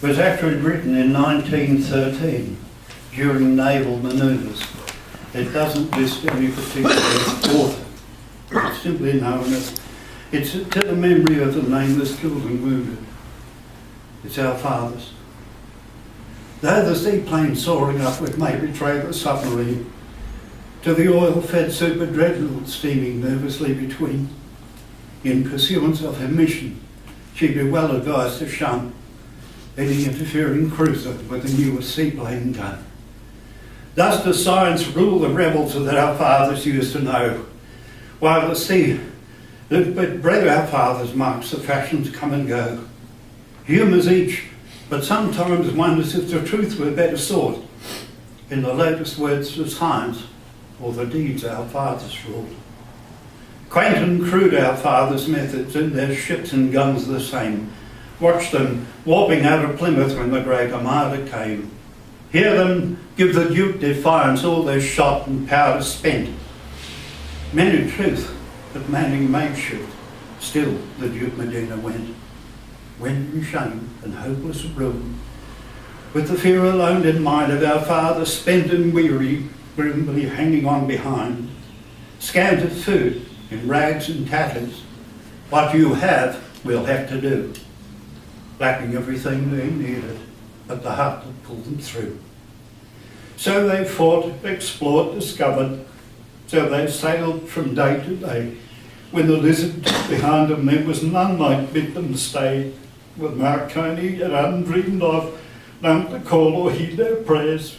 was actually written in 1913 during naval manoeuvres. It doesn't list any particular author. It's simply known as, it's to the memory of the nameless killed and wounded. It's our fathers. Though the seaplane soaring upward may betray the submarine, to the oil-fed super dreadnought steaming nervously between, in pursuance of her mission, she'd be well advised to shun any interfering cruiser with a newer seaplane gun. Thus does science rule the rebels that our fathers used to know, while the sea that bred our fathers marks the fashions come and go. Humours each, but sometimes wonders if the truth were better sought in the latest words of science or the deeds our fathers wrought. Quaint and crude our fathers' methods, in their ships and guns the same. Watch them warping out of Plymouth when the great Armada came. Hear them give the Duke defiance, all their shot and powder spent. Men in truth, but manning makeshift, still the Duke Medina went in shame and hopeless ruin, with the fear alone in mind of our fathers, spent and weary, grimly hanging on behind, scant of food, in rags and tatters. What you have, we'll have to do, lacking everything they needed, but the heart that pulled them through. So they fought, explored, discovered, so they sailed from day to day. When the lizard behind them, there was none might bid them stay. With Marconi yet undreamed of, none to call or heed their prayers.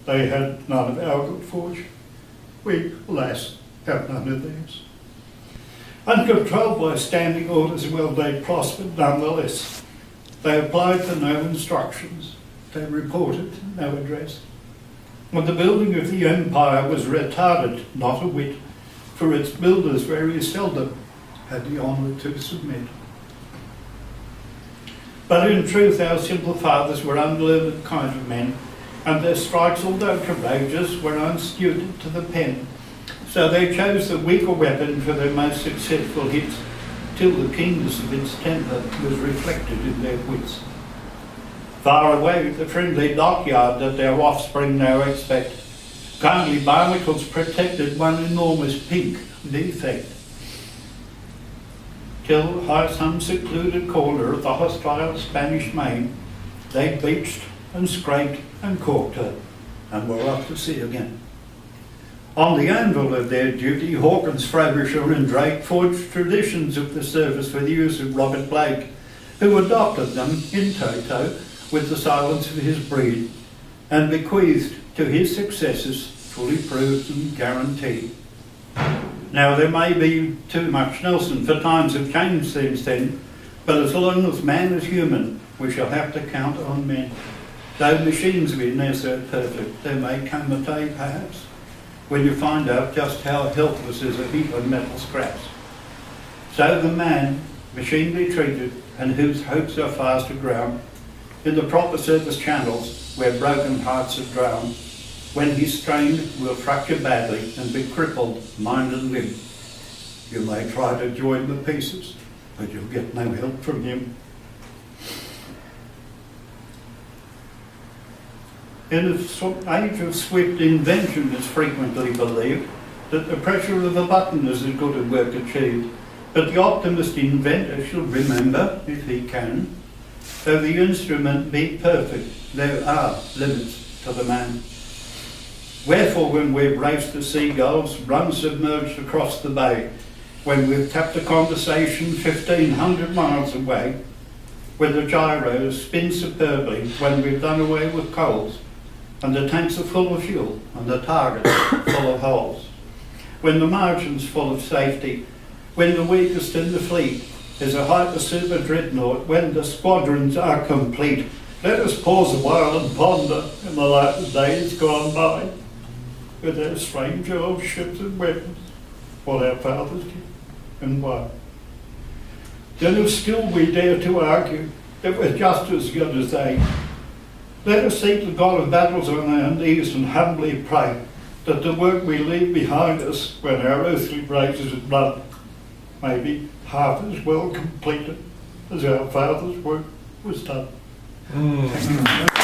They had none of our good fortune. We, alas, have none of theirs. Uncontrolled by standing orders, well, they prospered nonetheless. They applied for no instructions. They reported no address. When the building of the empire was retarded, not a whit, for its builders very seldom had the honour to submit. But in truth our simple fathers were unlearned kind of men, and their strikes, although courageous, were unsuited to the pen. So they chose the weaker weapon for their most successful hits, till the keenness of its temper was reflected in their wits. Far away the friendly dockyard that their offspring now expect, kindly barnacles protected one enormous pink defect. Till high some secluded corner of the hostile Spanish main, they beached and scraped and corked her, and were off to sea again. On the anvil of their duty, Hawkins, Frobisher and Drake forged traditions of the service for the use of Robert Blake, who adopted them in toto with the silence of his breed, and bequeathed to his successors fully proved and guaranteed. Now there may be too much Nelson, for times have changed since then, but as long as man is human, we shall have to count on men. Though machines be ne'er so perfect, there may come a day perhaps when you find out just how helpless is a heap of metal scraps. So the man, machinely treated, and whose hopes are fast aground, in the proper service channels where broken hearts are drowned, when he's strained, will fracture badly and be crippled mind and limb. You may try to join the pieces, but you'll get no help from him. In an age of swift invention, it's frequently believed that the pressure of a button is as good a work achieved, but the optimist inventor should remember, if he can, though the instrument be perfect, there are limits to the man. Wherefore, when we've raced the seagulls, run submerged across the bay, when we've tapped a conversation 1,500 miles away, when the gyros spin superbly, when we've done away with coals, and the tanks are full of fuel, and the targets full of holes, when the margin's full of safety, when the weakest in the fleet is a hyper-super dreadnought, when the squadrons are complete, let us pause a while and ponder in the light of days gone by, with their strange old ships and weapons, what our fathers did and why. Then if still we dare to argue that we're just as good as they, let us seek the God of battles on our knees and humbly pray that the work we leave behind us when our earthly race is blood may be half as well completed as our Father's work was done. Mm.